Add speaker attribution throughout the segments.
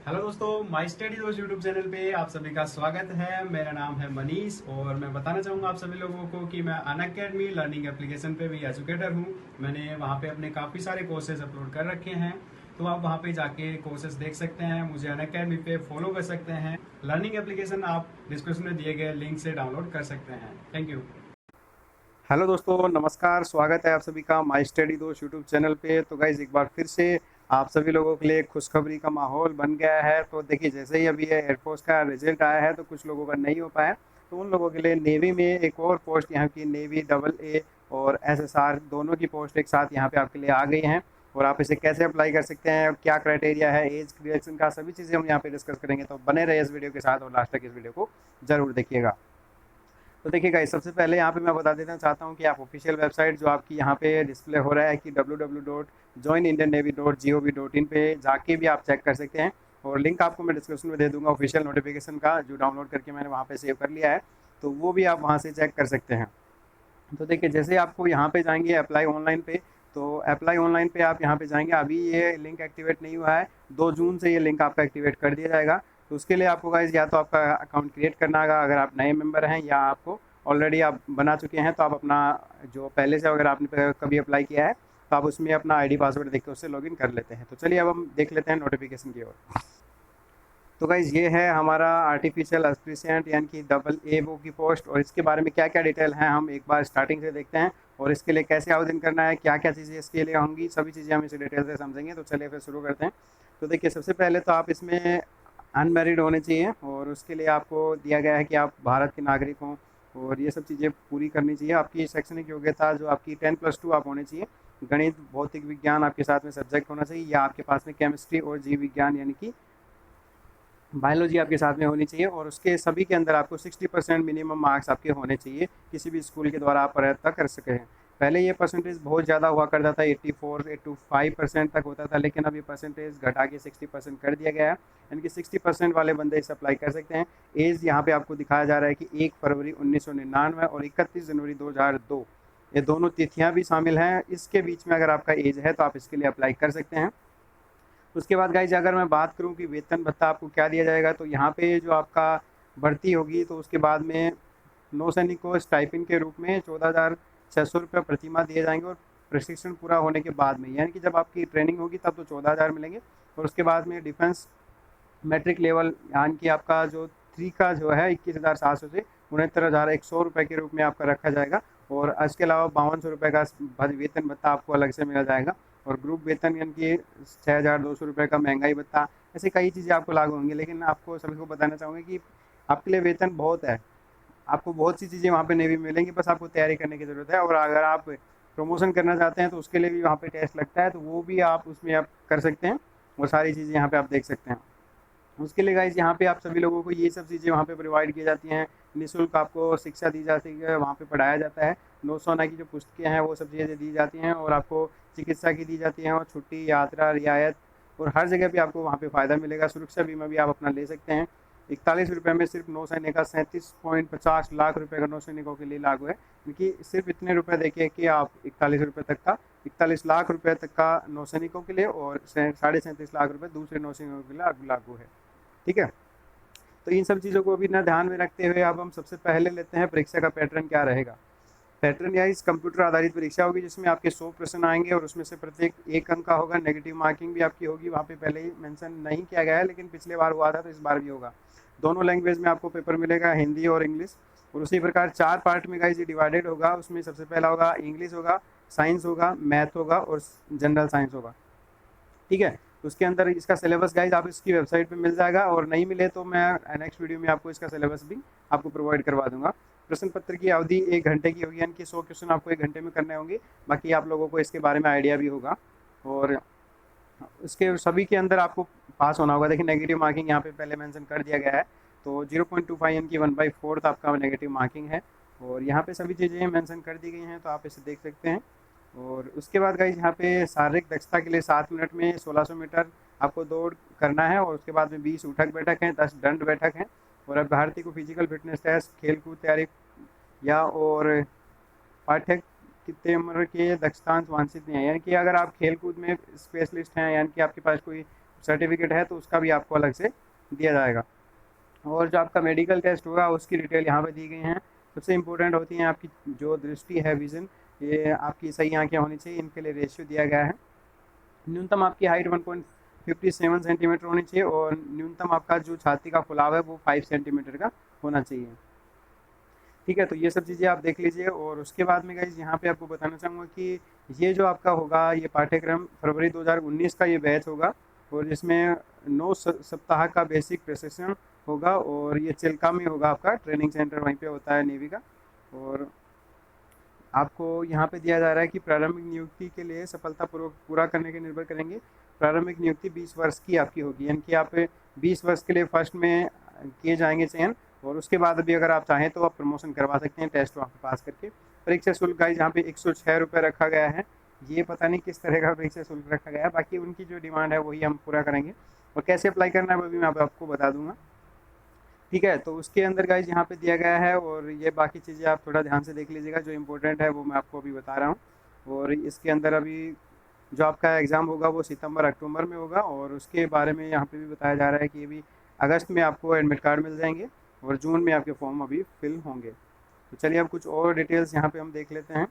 Speaker 1: Hello दोस्तों, my study दोस्त YouTube channel पे आप सभी का स्वागत है। मेरा नाम है मनीष और मैं बताना चाहूँगा आप सभी लोगों को कि मैं अनअकैडमी लर्निंग एप्लीकेशन पे भी एजुकेटर हूँ। मैंने वहाँ पे अपने काफ़ी सारे कोर्सेज अपलोड कर रखे हैं, तो आप वहाँ पे जाके कोर्सेज देख सकते हैं। मुझे अनअकैडमी पे फॉलो कर सकते हैं। लर्निंग एप्लीकेशन आप डिस्क्रिप्शन में दिए गए लिंक से डाउनलोड कर सकते हैं। Thank you. हेलो दोस्तों, नमस्कार। स्वागत है आप सभी का माई स्टडी दोस्त यूट्यूब चैनल पे। तो गाइज एक बार फिर से आप सभी लोगों के लिए खुशखबरी का माहौल बन गया है। तो देखिए, जैसे ही अभी ये एयरफोर्स का रिजल्ट आया है तो कुछ लोगों का नहीं हो पाया, तो उन लोगों के लिए नेवी में एक और पोस्ट, यहाँ की नेवी डबल ए और एसएसआर दोनों की पोस्ट एक साथ यहाँ पे आपके लिए आ गई हैं। और आप इसे कैसे अप्लाई कर सकते हैं, क्या क्राइटेरिया है, एज क्रिएशन का, सभी चीज़ें हम यहाँ पे डिस्कस करेंगे। तो बने रहे इस वीडियो के साथ और लास्ट तक इस वीडियो को जरूर देखिएगा। तो देखिए गाइस, सबसे पहले यहाँ पे मैं बता देना चाहता हूँ कि आप ऑफिशियल वेबसाइट जो आपकी यहाँ पे डिस्प्ले हो रहा है कि www.joinindiannavy.gov.in पे जाके भी आप चेक कर सकते हैं। और लिंक आपको मैं डिस्क्रिप्शन में दे दूंगा ऑफिशियल नोटिफिकेशन का, जो डाउनलोड करके मैंने वहाँ पे सेव कर लिया है। तो वो भी आप वहाँ से चेक कर सकते हैं। तो देखिए, जैसे आपको यहाँ पे जाएंगे अप्लाई ऑनलाइन पे, तो अप्लाई ऑनलाइन पे आप यहाँ पे जाएंगे। अभी ये लिंक एक्टिवेट नहीं हुआ है, 2 जून से ये लिंक आपका एक्टिवेट कर दिया जाएगा। तो उसके लिए आपको गाइज या तो आपका अकाउंट क्रिएट करना होगा अगर आप नए मेंबर हैं, या आपको ऑलरेडी आप बना चुके हैं तो आप अपना जो पहले से अगर आपने कभी अप्लाई किया है तो आप उसमें अपना आईडी पासवर्ड देख के उससे लॉगिन कर लेते हैं। तो चलिए अब हम देख लेते हैं नोटिफिकेशन की ओर। तो गाइज ये है हमारा आर्टिफिशियल एस्पिरेंट यानी कि डबल ए वो की पोस्ट, और इसके बारे में क्या क्या डिटेल है हम एक बार स्टार्टिंग से देखते हैं। और इसके लिए कैसे आवेदन करना है, क्या क्या चीज़ें इसके लिए होंगी, सभी चीज़ें हम इसे डिटेल से समझेंगे। तो चलिए फिर शुरू करते हैं। तो देखिए, सबसे पहले तो आप इसमें अनमेरिड होने चाहिए, और उसके लिए आपको दिया गया है कि आप भारत के नागरिक हों, और ये सब चीज़ें पूरी करनी चाहिए। आपकी शैक्षणिक योग्यता जो आपकी 10+2 आप होने चाहिए। गणित भौतिक विज्ञान आपके साथ में सब्जेक्ट होना चाहिए, या आपके पास में केमिस्ट्री और जीव विज्ञान यानी कि बायोलॉजी आपके साथ में होनी चाहिए। और उसके सभी के अंदर आपको 60% मिनिमम मार्क्स आपके होने चाहिए, किसी भी स्कूल के द्वारा आप प्रयत्न कर सके हैं। पहले ये परसेंटेज बहुत ज़्यादा हुआ करता था, 84-85% तक होता था, लेकिन अब ये परसेंटेज घटा के 60% कर दिया गया है। यानी कि 60% वाले बंदे इसे अप्लाई कर सकते हैं। एज यहाँ पे आपको दिखाया जा रहा है कि 1 फरवरी 1999 और 31 जनवरी 2002, ये दोनों तिथियाँ भी शामिल हैं। इसके बीच में अगर आपका एज है तो आप इसके लिए अप्लाई कर सकते हैं। उसके बाद गाइज अगर मैं बात करूं कि वेतन भत्ता आपको क्या दिया जाएगा, तो यहाँ पे जो आपका भर्ती होगी तो उसके बाद में नौसैनिक को स्टाइपेंड के रूप में 14,600 रुपये प्रति माह दिए जाएंगे। और प्रशिक्षण पूरा होने के बाद में, यानी कि जब आपकी ट्रेनिंग होगी तब तो 14,000 मिलेंगे। और उसके बाद में डिफेंस मैट्रिक लेवल यानी कि आपका जो 3 का जो है 21,700 से 69,100 रुपये के रूप में आपका रखा जाएगा। और इसके अलावा 5200 रुपये का वेतन भत्ता आपको अलग से मिला जाएगा। और ग्रुप वेतन यानी कि 6,200 रुपये का महंगाई भत्ता, ऐसे कई चीज़ें आपको लागू होंगी। लेकिन आपको सभी को बताना चाहूँगी कि आपके लिए वेतन बहुत है, आपको बहुत सी चीज़ें वहाँ पे नेवी में मिलेंगी, बस आपको तैयारी करने की ज़रूरत है। और अगर आप प्रमोशन करना चाहते हैं तो उसके लिए भी वहाँ पे टेस्ट लगता है, तो वो भी आप उसमें आप कर सकते हैं। और सारी चीज़ें यहाँ पे आप देख सकते हैं। उसके लिए गाइज यहाँ पे आप सभी लोगों को ये सब चीज़ें वहाँ पे प्रोवाइड की जाती हैं। निःशुल्क आपको शिक्षा दी जाती है, वहाँ पे पढ़ाया जाता है। 900 की जो पुस्तकें हैं वो सब चीज़ें दी जाती हैं, और आपको चिकित्सा की दी जाती हैं, और छुट्टी यात्रा रियायत, और हर जगह पे आपको वहाँ पे फ़ायदा मिलेगा। सुरक्षा बीमा भी आप अपना ले सकते हैं। 41 रुपये में सिर्फ नौसैनिक का 37.50 लाख रुपये का नौसैनिकों के लिए लागू है, क्योंकि सिर्फ इतने रुपए देखिए कि आप 41 रुपये तक का, 41 लाख रुपये तक का नौसैनिकों के लिए, और 37.5 लाख रुपये दूसरे नौसैनिकों के लिए लागू है। ठीक है। तो इन सब चीज़ों को भी ना ध्यान में रखते हुए अब हम सबसे पहले लेते हैं परीक्षा का पैटर्न क्या रहेगा। पैटर्न या इस कंप्यूटर आधारित परीक्षा होगी, जिसमें आपके 100 प्रश्न आएंगे, और उसमें से प्रत्येक 1 अंक का होगा। नेगेटिव मार्किंग भी आपकी होगी, वहाँ पे पहले ही मेंशन नहीं किया गया है, लेकिन पिछले बार हुआ था तो इस बार भी होगा। दोनों लैंग्वेज में आपको पेपर मिलेगा, हिंदी और इंग्लिश। और उसी प्रकार 4 पार्ट में गाइस ये डिवाइडेड होगा। उसमें सबसे पहला होगा इंग्लिश होगा, साइंस होगा, मैथ होगा, और जनरल साइंस होगा। ठीक है। तो उसके अंदर इसका सिलेबस गाइज आप इसकी वेबसाइट पे मिल जाएगा, और नहीं मिले तो मैं नेक्स्ट वीडियो में आपको इसका सिलेबस भी आपको प्रोवाइड करवा दूंगा। प्रश्न पत्र की अवधि 1 घंटे की होगी, यानी कि 100 क्वेश्चन आपको 1 घंटे में करने होंगे। बाकी आप लोगों को इसके बारे में आइडिया भी होगा। और इसके सभी के अंदर आपको पास होना होगा। देखिए, नेगेटिव मार्किंग यहाँ पे पहले मेंशन कर दिया गया है, तो 0.25 यानी कि 1/4 आपका नेगेटिव मार्किंग है। और यहाँ पे सभी चीज़ें मेंशन कर दी गई हैं, तो आप इसे देख सकते हैं। और उसके बाद गाइज यहाँ पे शारीरिक दक्षता के लिए 7 मिनट में 1600 मीटर आपको दौड़ करना है। और उसके बाद में 20 उठक बैठक हैं, 10 दंड बैठक हैं। और अभ्यर्थी को फिजिकल फिटनेस टेस्ट, खेल कूद तैयारी या और पाठ्य कितने उम्र के दक्षतांश वांछित नहीं है। यानी कि अगर आप खेल कूद में स्पेशलिस्ट हैं, यानी कि आपके पास कोई सर्टिफिकेट है तो उसका भी आपको अलग से दिया जाएगा। और जो आपका मेडिकल टेस्ट होगा उसकी डिटेल यहाँ पे दी गई हैं। सबसे इम्पोर्टेंट होती हैं आपकी जो दृष्टि है, विज़न, ये आपकी सही आंखें होनी चाहिए, इनके लिए रेशियो दिया गया है। न्यूनतम आपकी हाइट 1.57 सेंटीमीटर होनी चाहिए और न्यूनतम आपका जो छाती का फुलाव है वो 5 सेंटीमीटर का होना चाहिए। ठीक है, तो ये सब चीज़ें आप देख लीजिए। और उसके बाद में गाइज यहाँ पे आपको बताना चाहूँगा कि ये जो आपका होगा ये पाठ्यक्रम फरवरी 2019 का ये बैच होगा और इसमें 9 सप्ताह का बेसिक प्रशिक्षण होगा और ये चिल्का में होगा, आपका ट्रेनिंग सेंटर वहीं पे होता है नेवी का। और आपको यहाँ पे दिया जा रहा है कि प्रारंभिक नियुक्ति के लिए सफलतापूर्वक पूरा करने के निर्भर करेंगे। प्रारंभिक नियुक्ति 20 वर्ष की आपकी होगी, यानी कि आप 20 वर्ष के लिए फर्स्ट में किए जाएंगे चयन और उसके बाद भी अगर आप चाहें तो आप प्रमोशन करवा सकते हैं टेस्ट वहाँ पे पास करके। परीक्षा शुल्क गाइज यहाँ पे 106 रुपये रखा गया है। ये पता नहीं किस तरह का परीक्षा शुल्क रखा गया है, बाकी उनकी जो डिमांड है वही हम पूरा करेंगे। और कैसे अप्लाई करना है वो भी मैं आपको बता दूंगा। ठीक है, तो उसके अंदर गाइज यहाँ पे दिया गया है और ये बाकी चीज़ें आप थोड़ा ध्यान से देख लीजिएगा, जो इम्पोर्टेंट है वो मैं आपको अभी बता रहा हूँ। और इसके अंदर अभी जो आपका एग्ज़ाम होगा वो सितंबर अक्टूबर में होगा और उसके बारे में यहाँ पे भी बताया जा रहा है कि ये भी अगस्त में आपको एडमिट कार्ड मिल जाएंगे और जून में आपके फॉर्म अभी फिल होंगे। तो चलिए अब कुछ और डिटेल्स यहाँ पे हम देख लेते हैं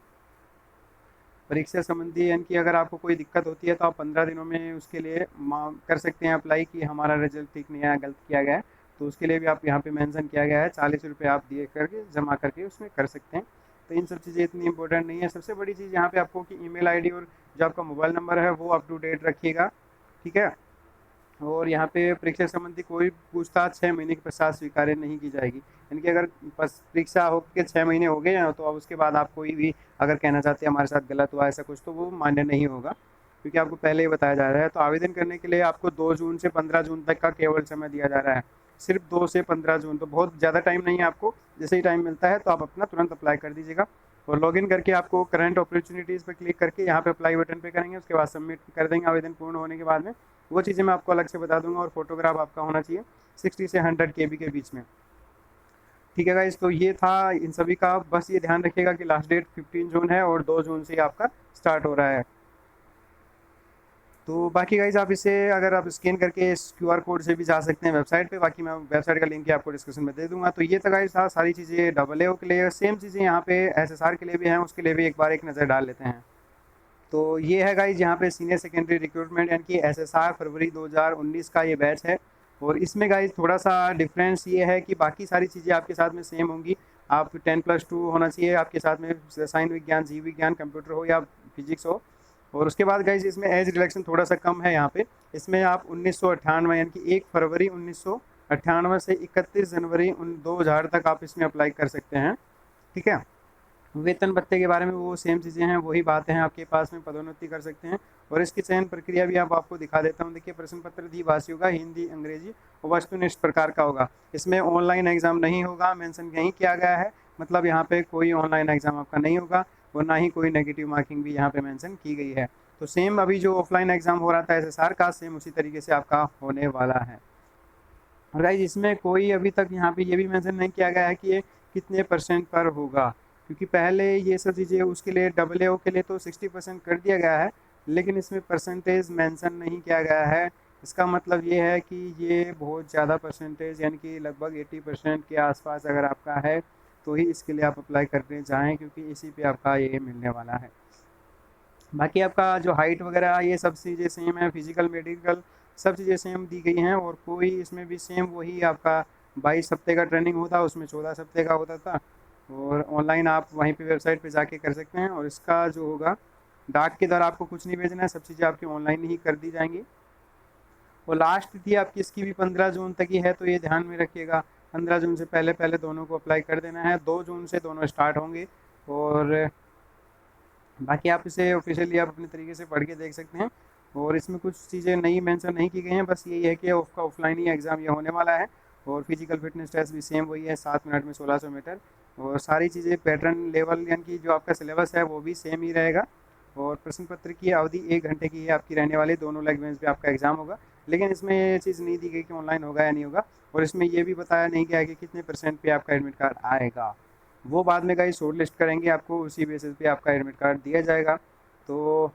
Speaker 1: परीक्षा संबंधी। यानी कि अगर आपको कोई दिक्कत होती है तो आप 15 दिनों में उसके लिए कर सकते हैं अप्लाई कि हमारा रिजल्ट ठीक नहीं आया, गलत किया गया है, तो उसके लिए भी आप यहाँ पे मेंशन किया गया है 40 रुपये आप दिए करके जमा करके उसमें कर सकते हैं। तो इन सब चीज़ें इतनी इंपॉर्टेंट नहीं है। सबसे बड़ी चीज़ यहाँ पे आपको कि ईमेल आईडी और जो आपका मोबाइल नंबर है वो अप टू डेट रखिएगा। ठीक है, और यहाँ पे परीक्षा संबंधी कोई पूछताछ 6 महीने के पश्चात स्वीकार्य नहीं की जाएगी। यानी कि अगर परीक्षा हो के 6 महीने हो गए हैं तो अब उसके बाद आप कोई भी अगर कहना चाहते हैं हमारे साथ गलत हुआ ऐसा कुछ, तो वो मान्य नहीं होगा, क्योंकि आपको पहले ही बताया जा रहा है। तो आवेदन करने के लिए आपको 2 जून से 15 जून तक का केवल समय दिया जा रहा है, सिर्फ 2 से 15 जून, तो बहुत ज़्यादा टाइम नहीं है आपको। जैसे ही टाइम मिलता है तो आप अपना तुरंत अप्लाई कर दीजिएगा और लॉगिन करके आपको करंट अपॉर्चुनिटीज़ पर क्लिक करके यहाँ पे अप्लाई बटन पे करेंगे, उसके बाद सबमिट कर देंगे। आवेदन पूर्ण होने के बाद में वो चीज़ें मैं आपको अलग से बता दूंगा। और फोटोग्राफ आपका होना चाहिए 60 से 100 KB के बीच में। ठीक है गाइस, तो ये था इन सभी का। बस ये ध्यान रखिएगा कि लास्ट डेट 15 जून है और 2 जून से आपका स्टार्ट हो रहा है। तो बाकी गाइज आप इसे अगर आप स्कैन करके इस QR कोड से भी जा सकते हैं वेबसाइट पे, बाकी मैं वेबसाइट का लिंक आपको डिस्क्रिप्शन में दे दूंगा। तो ये तो गाइज था सारी चीज़ें AA के लिए। सेम चीज़ें यहाँ पे SSR के लिए भी हैं, उसके लिए भी एक बार एक नज़र डाल लेते हैं। तो ये है गाइज यहाँ पे सीनियर सेकेंडरी रिक्रूटमेंट यानी कि SSR फरवरी 2019 का ये बैच है। और इसमें गाइज थोड़ा सा डिफरेंस ये है कि बाकी सारी चीज़ें आपके साथ में सेम होंगी। आप 10+2 होना चाहिए आपके साथ में, रसायन विज्ञान, जीव विज्ञान, कंप्यूटर हो या फिजिक्स हो। और उसके बाद गाइज इसमें एज रिलेक्शन थोड़ा सा कम है यहाँ पे। इसमें आप 1998 यानी कि 1 फरवरी 1998 से 31 जनवरी 2000 तक आप इसमें अप्लाई कर सकते हैं। ठीक है, वेतन भत्ते के बारे में वो सेम चीज़ें हैं, वही बातें हैं आपके पास में, पदोन्नति कर सकते हैं। और इसकी चयन प्रक्रिया भी आपको दिखा देता हूँ। देखिए, प्रश्न पत्र द्विभाषी होगा, हिंदी अंग्रेजी और वस्तुनिष्ठ प्रकार का होगा। इसमें ऑनलाइन एग्जाम नहीं होगा, मेंशन यहीं किया गया है, मतलब यहाँ पे कोई ऑनलाइन एग्जाम आपका नहीं होगा और ना ही कोई नेगेटिव मार्किंग भी यहाँ पे मेंशन की गई है। तो सेम अभी जो ऑफलाइन एग्जाम हो रहा था SSR का, सेम उसी तरीके से आपका होने वाला है। और गाइज इसमें कोई अभी तक यहाँ पे ये भी मेंशन नहीं किया गया है कि ये कितने % पर होगा, क्योंकि पहले ये सब चीज़ें उसके लिए AA के लिए तो 60% कर दिया गया है, लेकिन इसमें परसेंटेज मेंशन नहीं किया गया है। इसका मतलब ये है कि ये बहुत ज़्यादा परसेंटेज यानी कि लगभग 80% के आसपास अगर आपका है तो ही इसके लिए आप अप्लाई करने जाएँ, क्योंकि इसी पे आपका ये मिलने वाला है। बाकी आपका जो हाइट वगैरह ये सब चीज़ें सेम है, फिजिकल मेडिकल सब चीज़ें सेम दी गई हैं। और कोई इसमें भी सेम वही आपका 22 हफ्ते का ट्रेनिंग होता, उसमें 14 हफ्ते का होता था। और ऑनलाइन आप वहीं पे वेबसाइट पे जाके कर सकते हैं। और इसका जो होगा डाक के द्वारा आपको कुछ नहीं भेजना है, सब चीज़ें आपकी ऑनलाइन ही कर दी जाएंगी। और लास्ट तिथि आपकी इसकी भी 15 जून तक ही है, तो ये ध्यान में रखिएगा 15 जून से पहले पहले दोनों को अप्लाई कर देना है। 2 जून से दोनों स्टार्ट होंगे। और बाकी आप इसे ऑफिशियली आप अपने तरीके से पढ़ के देख सकते हैं। और इसमें कुछ चीज़ें नई मेंशन नहीं की गई हैं, बस यही है कि उसका ऑफलाइन ही एग्ज़ाम ये होने वाला है। और फिजिकल फिटनेस टेस्ट भी सेम वही है, 7 मिनट में 1600 मीटर। और सारी चीज़ें पैटर्न लेवल यानी कि जो आपका सिलेबस है वो भी सेम ही रहेगा। और प्रश्न पत्र की अवधि 1 घंटे की है आपकी रहने वाली, दोनों लैंग्वेज पे आपका एग्ज़ाम होगा। लेकिन इसमें ये चीज़ नहीं दी गई कि ऑनलाइन होगा या नहीं होगा। और इसमें ये भी बताया नहीं गया कि कितने % पे आपका एडमिट कार्ड आएगा, वो बाद में गाइस शॉर्ट लिस्ट करेंगे आपको, उसी बेसिस पे आपका एडमिट कार्ड दिया जाएगा। तो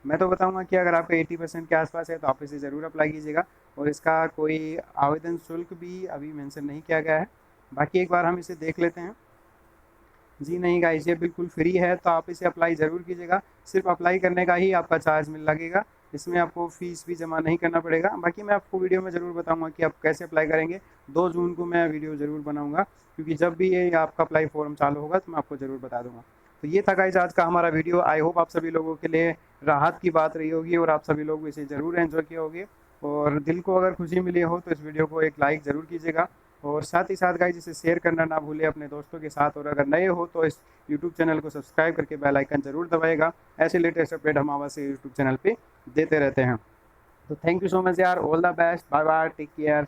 Speaker 1: मैं तो बताऊंगा कि अगर आपका 80% के आसपास है तो आप इसे ज़रूर अप्लाई कीजिएगा। और इसका कोई आवेदन शुल्क भी अभी मेंशन नहीं किया गया है। बाकी एक बार हम इसे देख लेते हैं। जी नहीं गाइस, ये बिल्कुल फ्री है, तो आप इसे अप्लाई ज़रूर कीजिएगा। सिर्फ अप्लाई करने का ही आपका चार्ज मिल लगेगा, इसमें आपको फ़ीस भी जमा नहीं करना पड़ेगा। बाकी मैं आपको वीडियो में ज़रूर बताऊंगा कि आप कैसे अप्लाई करेंगे। 2 जून को मैं वीडियो ज़रूर बनाऊंगा, क्योंकि जब भी ये आपका अप्लाई फॉर्म चालू होगा तो मैं आपको ज़रूर बता दूंगा। तो ये था गाइस आज का हमारा वीडियो। आई होप आप सभी लोगों के लिए राहत की बात रही होगी और आप सभी लोग इसे ज़रूर एंजॉय किए होंगे। और दिल को अगर खुशी मिली हो तो इस वीडियो को एक लाइक ज़रूर कीजिएगा। और साथ ही साथ गाइस इसे शेयर करना ना भूलें अपने दोस्तों के साथ। और अगर नए हो तो इस यूट्यूब चैनल को सब्सक्राइब करके बेल आइकन ज़रूर दबाएगा। ऐसे लेटेस्ट अपडेट हम आवाज़ से यूट्यूब चैनल पे देते रहते हैं। तो थैंक यू सो मच यार, all the best, bye bye, take care.